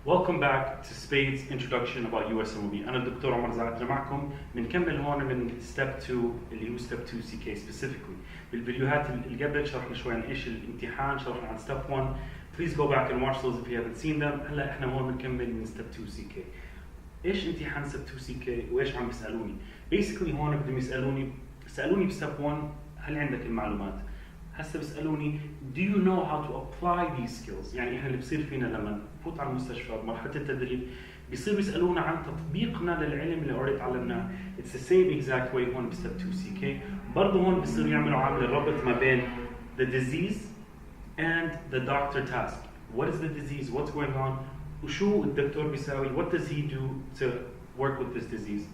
Welcome back to Spades Introduction about USMLE. أنا الدكتور عمر زعتر معكم. بنكمل هون من ستيب 2 اللي هو ستيب 2 سي كي specifically. بالفيديوهات اللي قبل شرحنا شوي عن ايش الامتحان، شرحنا عن ستيب 1. Please go back and watch those if you haven't seen them. هلا احنا هون بنكمل من ستيب 2 سي كي. ايش امتحان ستيب 2 سي كي وايش عم بيسالوني؟ Basically هون بدهم يسالوني بستيب 1 هل عندك المعلومات؟ هسه بيسالوني do you know how to apply these skills؟ يعني احنا اللي بصير فينا لما نفوت على المستشفى بمرحله التدريب بيصير بيسالونا عن تطبيقنا للعلم اللي اوريدي تعلمناه. It's the same exact way هون بستيب 2 سي كي. برضه هون بيصيروا يعملوا عامل الربط ما بين the disease and the doctor task. What is the disease? What's going on? وشو الدكتور بيساوي? What does he do to work with this disease?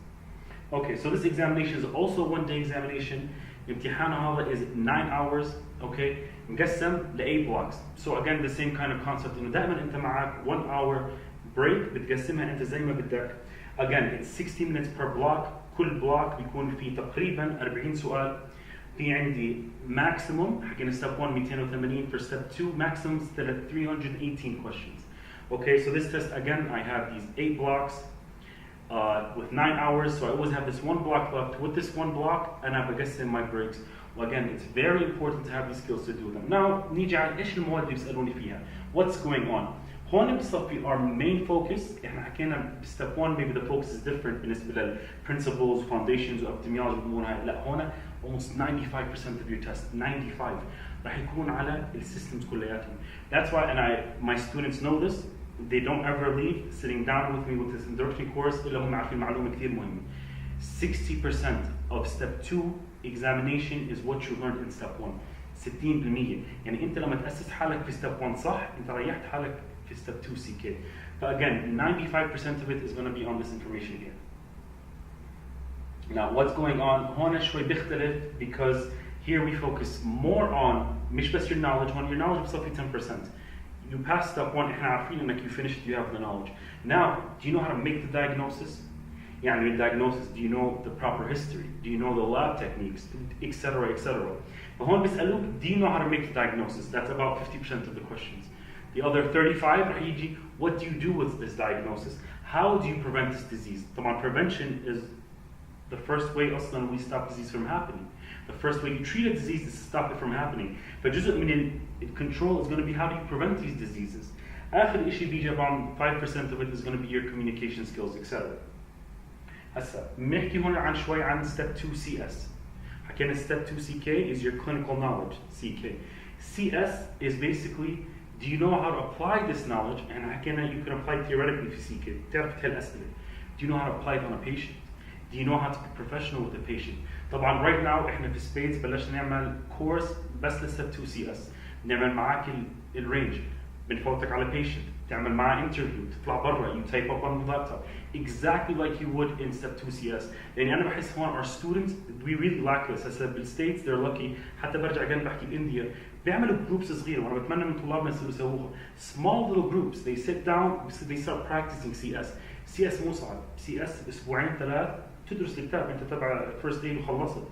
Okay, so this examination is also a one-day examination. امتحانه هذا is 9 hours. Okay, مقسم ل 8 blocks. So again the same kind of concept انه دائما انت معك 1 hour break بتقسمها انت زي ما بدك. Again it's 60 minutes per block. كل block بيكون فيه تقريبا 40 سؤال. في عندي maximum حكينا step 1 280 for step 2 maximum 318 questions. Okay, so this test again I have these 8 blocks with 9 hours, so I always have this one block left. With this one block and I بقسم my breaks. Well, again, it's very important to have these skills to do them. Now, نيجي على ايش المواد اللي بيسألوني فيها. What's going on? هون بصفي our main focus. احنا حكينا step 1 maybe the focus is different بالنسبة لل principles, foundations, epidemiology والأمور هاي. لا هون almost 95% of your test, 95 راح يكون على الsystems كلياتهم. That's why, and my students know this. They don't ever leave sitting down with me with this introductory course إلا هم عارفين معلومة كثير مهمة. 60% of step 2 examination is what you learned in step 1. 60%. يعني انت لما تأسس حالك في step 1 صح انت ريحت حالك في step 2 CK. But again 95% of it is going to be on this information here. Now what's going on هون شوي بيختلف because here we focus more on مش بس your knowledge. هون your knowledge بصفي 10%. You passed step 1 احنا عارفين انك you finished, you have the knowledge. Now do you know how to make the diagnosis? يعني the diagnosis, do you know the proper history? Do you know the lab techniques, etc., etc.? فهون بيسألوك do you know how to make the diagnosis? That's about 50% of the questions. The other 35 رح يجي what do you do with this diagnosis? How do you prevent this disease? طبعا prevention is the first way أصلا we stop disease from happening. The first way you treat a disease is to stop it from happening. فجزء من control is going to be how do you prevent these diseases? آخر إشي بيجي around 5% of it is going to be your communication skills, etc. هسا بنحكي هون عن شوي عن step 2 CS. حكينا step 2 CK is your clinical knowledge CK. CS is basically do you know how to apply this knowledge? And حكينا you can apply it theoretically في CK. تعرف تحل أسئلة. Do you know how to apply it on a patient? Do you know how to be professional with the patient? طبعا right now احنا في Spades بلشنا نعمل course بس ل step 2 CS. نعمل معاك الرينج. بنفوتك على patient. تعمل معاه interview. تطلع برا. You type up on the laptop. Exactly like you would in step 2 CS. يعني أنا بحس هون our students we really lack this. هسا بالستيتس they're lucky. حتى برجع جنب بحكي بإنديا بيعملوا groups صغيرة وأنا بتمنى من طلابنا يسووها. Small little groups. They sit down. They start practicing CS. CS مو صعب. CS أسبوعين 3 تدرس الكتاب أنت تبع first aid وخلصت.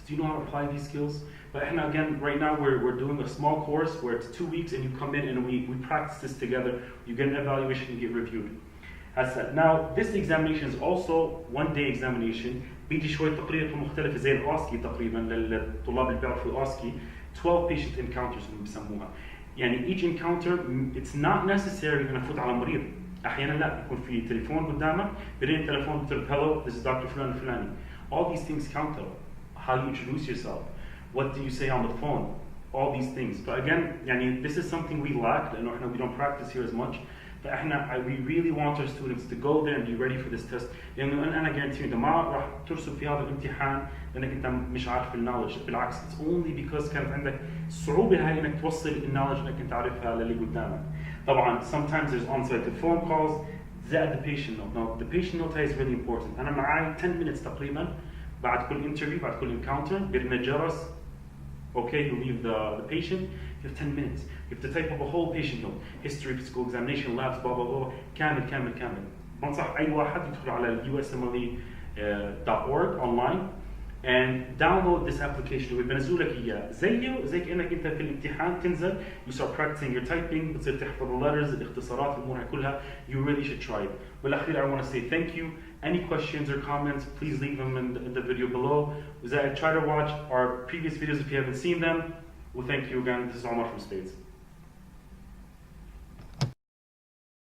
Do you know how to apply these skills? But again, right now we're doing a small course where it's 2 weeks and you come in and we practice this together. You get an evaluation and get reviewed. Now this examination is also one-day examination. بيجي شوية تقرير مختلفة زي الأوسكي تقريبا للطلاب اللي بيعرفوا الأوسكي. 12 patient encounters هم بيسموها. يعني each encounter it's not necessary إن أفوت على مريض. أحيانا لا بيكون في تليفون قدامك برين التليفون بتقول hello this is Dr. فلان الفلاني. All these things count. How you introduce yourself, what do you say on the phone, all these things. But again, يعني this is something we lack لأنه إحنا we don't practice here as much. فإحنا we really want our students to go there and be ready for this test. لأنه أنا guarantee أنت ما راح ترسب في هذا الامتحان لأنك أنت مش عارف النولج. بالعكس it's only because كانت عندك صعوبة هاي إنك توصل النولج إنك أنت عارفها للي قدامك. طبعا sometimes there's on-site phone calls. زائد the patient note. Now the patient note is really important. أنا معي 10 minutes تقريبا. بعد كل interview, بعد كل encounter, برن الجرس. Okay, you leave the patient. You have 10 minutes. You have to type up a whole patient note. History, physical examination, labs, blah blah blah. كامل كامل كامل. بنصح أي واحد يدخل على USMLE.org online and download this application وبنزلوا لك اياه زي كانك انت في الامتحان تنزل you start practicing your typing بتصير تحفظ letters الاختصارات الامور كلها you really should try it. بالاخير I want to say thank you. Any questions or comments, please leave them in the video below. Try to watch our previous videos if you haven't seen them. Well, thank you again. This is Omar from Spades.